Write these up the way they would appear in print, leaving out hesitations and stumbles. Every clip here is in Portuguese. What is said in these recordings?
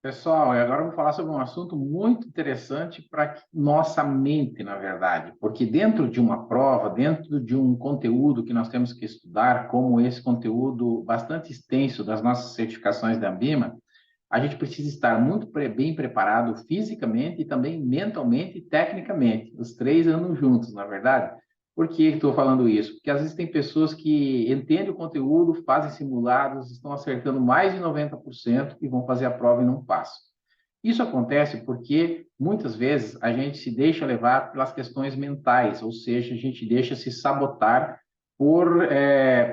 Pessoal, e agora eu vou falar sobre um assunto muito interessante para nossa mente, na verdade, porque dentro de uma prova, dentro de um conteúdo que nós temos que estudar, como esse conteúdo bastante extenso das nossas certificações da Ambima, a gente precisa estar muito bem preparado fisicamente e também mentalmente e tecnicamente. Os três andam juntos, na verdade. Por que estou falando isso? Porque às vezes tem pessoas que entendem o conteúdo, fazem simulados, estão acertando mais de 90% e vão fazer a prova e não passam. Isso acontece porque muitas vezes a gente se deixa levar pelas questões mentais, ou seja, a gente deixa se sabotar por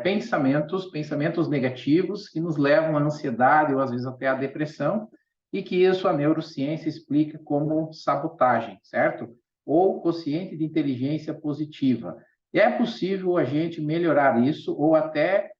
pensamentos negativos que nos levam à ansiedade ou às vezes até à depressão, e que isso a neurociência explica como sabotagem, certo? Ou quociente de inteligência positiva. E é possível a gente melhorar isso ou até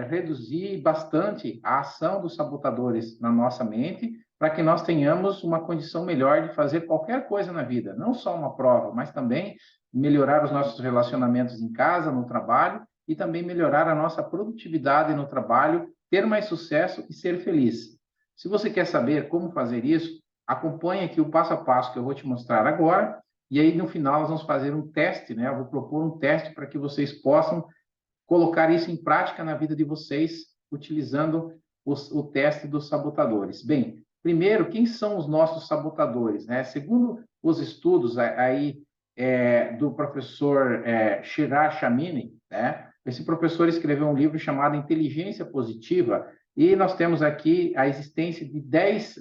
reduzir bastante a ação dos sabotadores na nossa mente, para que nós tenhamos uma condição melhor de fazer qualquer coisa na vida, não só uma prova, mas também melhorar os nossos relacionamentos em casa, no trabalho, e também melhorar a nossa produtividade no trabalho, ter mais sucesso e ser feliz. Se você quer saber como fazer isso, acompanhe aqui o passo a passo que eu vou te mostrar agora, e aí no final nós vamos fazer um teste, né? Eu vou propor um teste para que vocês possam colocar isso em prática na vida de vocês, utilizando o teste dos sabotadores. Bem, primeiro, quem são os nossos sabotadores, né? Segundo os estudos aí do professor Shiraz Chamini, né? Esse professor escreveu um livro chamado Inteligência Positiva, e nós temos aqui a existência de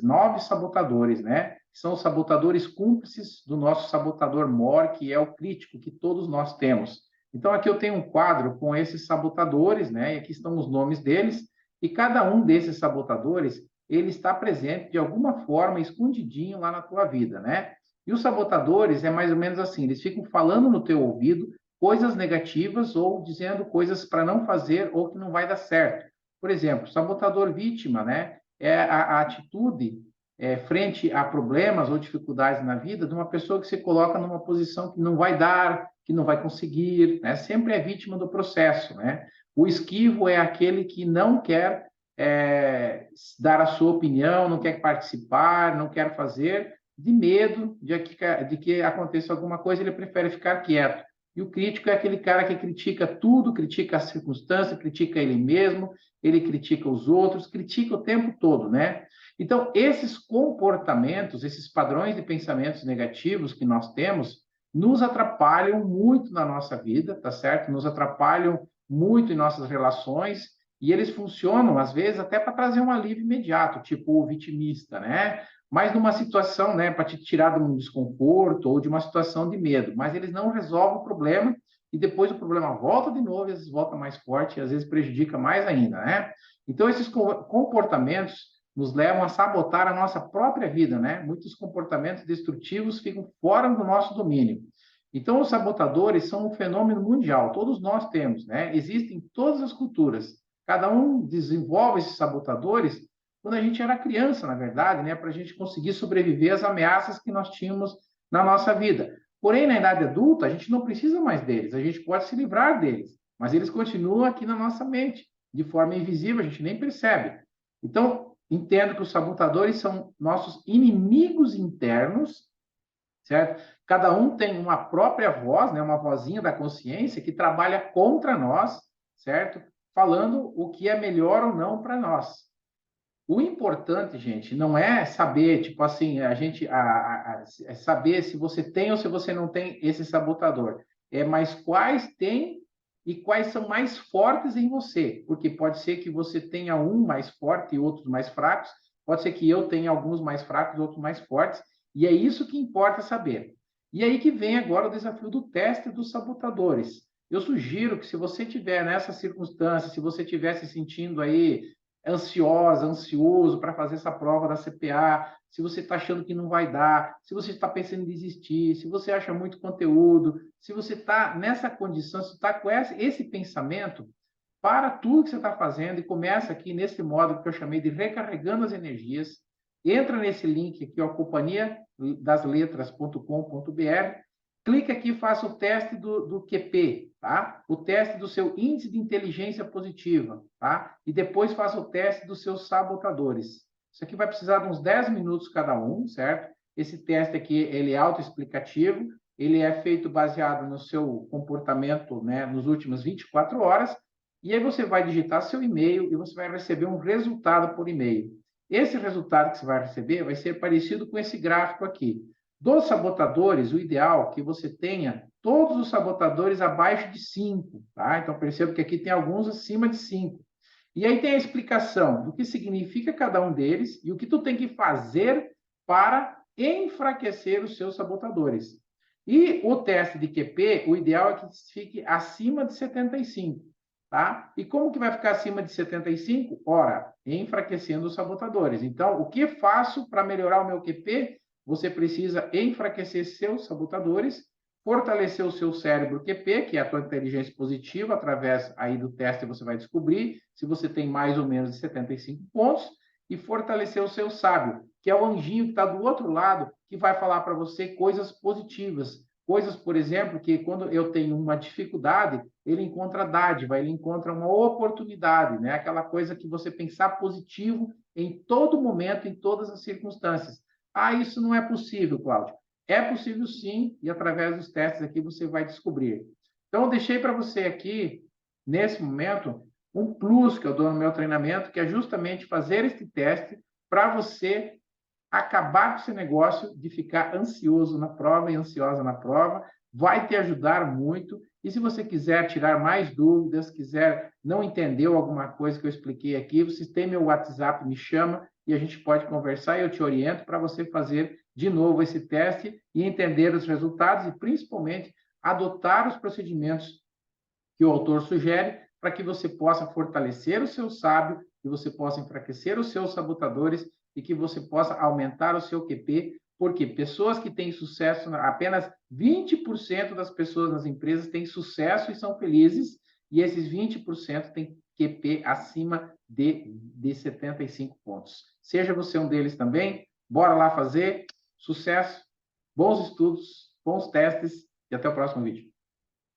9 sabotadores, né? São os sabotadores cúmplices do nosso sabotador mor, que é o crítico que todos nós temos. Então, aqui eu tenho um quadro com esses sabotadores, né? E aqui estão os nomes deles, e cada um desses sabotadores, ele está presente de alguma forma, escondidinho lá na tua vida, né? E os sabotadores é mais ou menos assim, eles ficam falando no teu ouvido coisas negativas ou dizendo coisas para não fazer ou que não vai dar certo. Por exemplo, sabotador vítima, né? É a atitude frente a problemas ou dificuldades na vida de uma pessoa que se coloca numa posição que não vai dar, que não vai conseguir, né? Sempre é vítima do processo, né? O esquivo é aquele que não quer dar a sua opinião, não quer participar, não quer fazer, de medo de que aconteça alguma coisa, ele prefere ficar quieto. E o crítico é aquele cara que critica tudo, critica a circunstância, critica ele mesmo, ele critica os outros, critica o tempo todo, né? Então, esses comportamentos, esses padrões de pensamentos negativos que nós temos, nos atrapalham muito na nossa vida, tá certo? Nos atrapalham muito em nossas relações, e eles funcionam, às vezes, até para trazer um alívio imediato, tipo o vitimista, né? Mas numa situação, né, para te tirar de um desconforto ou de uma situação de medo, mas eles não resolvem o problema, e depois o problema volta de novo, e às vezes volta mais forte, e às vezes prejudica mais ainda, né? Então, esses comportamentos nos levam a sabotar a nossa própria vida, né? Muitos comportamentos destrutivos ficam fora do nosso domínio. Então, os sabotadores são um fenômeno mundial, todos nós temos, né? Existem em todas as culturas. Cada um desenvolve esses sabotadores quando a gente era criança, na verdade, né? Para a gente conseguir sobreviver às ameaças que nós tínhamos na nossa vida. Porém, na idade adulta, a gente não precisa mais deles, a gente pode se livrar deles, mas eles continuam aqui na nossa mente, de forma invisível, a gente nem percebe. Então, entendo que os sabotadores são nossos inimigos internos, certo? Cada um tem uma própria voz, né, uma vozinha da consciência que trabalha contra nós, certo? Falando o que é melhor ou não para nós. O importante, gente, não é saber, tipo assim, é saber se você tem ou se você não tem esse sabotador. É mais quais tem e quais são mais fortes em você. Porque pode ser que você tenha um mais forte e outros mais fracos. Pode ser que eu tenha alguns mais fracos e outros mais fortes. E é isso que importa saber. E aí que vem agora o desafio do teste dos sabotadores. Eu sugiro que se você tiver nessa circunstância, se você estiver se sentindo aí ansiosa, ansioso para fazer essa prova da CPA, se você está achando que não vai dar, se você está pensando em desistir, se você acha muito conteúdo, se você está nessa condição, se está com esse pensamento, para tudo que você está fazendo e começa aqui nesse modo que eu chamei de recarregando as energias. Entra nesse link aqui, ó, companhiadasletras.com.br, clica aqui e faça o teste do QP, tá? O teste do seu índice de inteligência positiva, tá? E depois faça o teste dos seus sabotadores. Isso aqui vai precisar de uns 10 minutos cada um, certo? Esse teste aqui, ele é autoexplicativo, ele é feito baseado no seu comportamento, né, nos últimos 24 horas, e aí você vai digitar seu e-mail e você vai receber um resultado por e-mail. Esse resultado que você vai receber vai ser parecido com esse gráfico aqui. Dos sabotadores, o ideal é que você tenha todos os sabotadores abaixo de 5, tá? Então, perceba que aqui tem alguns acima de 5. E aí tem a explicação do que significa cada um deles e o que tu tem que fazer para enfraquecer os seus sabotadores. E o teste de QP, o ideal é que fique acima de 75, tá? E como que vai ficar acima de 75? Ora, enfraquecendo os sabotadores. Então, o que faço para melhorar o meu QP? Você precisa enfraquecer seus sabotadores, fortalecer o seu cérebro QP, que é a tua inteligência positiva, através aí do teste você vai descobrir se você tem mais ou menos de 75 pontos, e fortalecer o seu sábio, que é o anjinho que está do outro lado, que vai falar para você coisas positivas. Coisas, por exemplo, que quando eu tenho uma dificuldade, ele encontra dádiva, ele encontra uma oportunidade, né? Aquela coisa que você pensar positivo em todo momento, em todas as circunstâncias. Ah, isso não é possível, Cláudio. É possível sim, e através dos testes aqui você vai descobrir. Então, eu deixei para você aqui, nesse momento, um plus que eu dou no meu treinamento, que é justamente fazer este teste para você acabar com esse negócio de ficar ansioso na prova e ansiosa na prova. Vai te ajudar muito. E se você quiser tirar mais dúvidas, quiser não entendeu alguma coisa que eu expliquei aqui, você tem meu WhatsApp, me chama e a gente pode conversar e eu te oriento para você fazer de novo esse teste e entender os resultados e principalmente adotar os procedimentos que o autor sugere para que você possa fortalecer o seu sábio, que você possa enfraquecer os seus sabotadores e que você possa aumentar o seu QP, porque pessoas que têm sucesso, apenas 20% das pessoas nas empresas têm sucesso e são felizes, e esses 20% têm QP acima de 75 pontos. Seja você um deles também, bora lá fazer, sucesso, bons estudos, bons testes e até o próximo vídeo.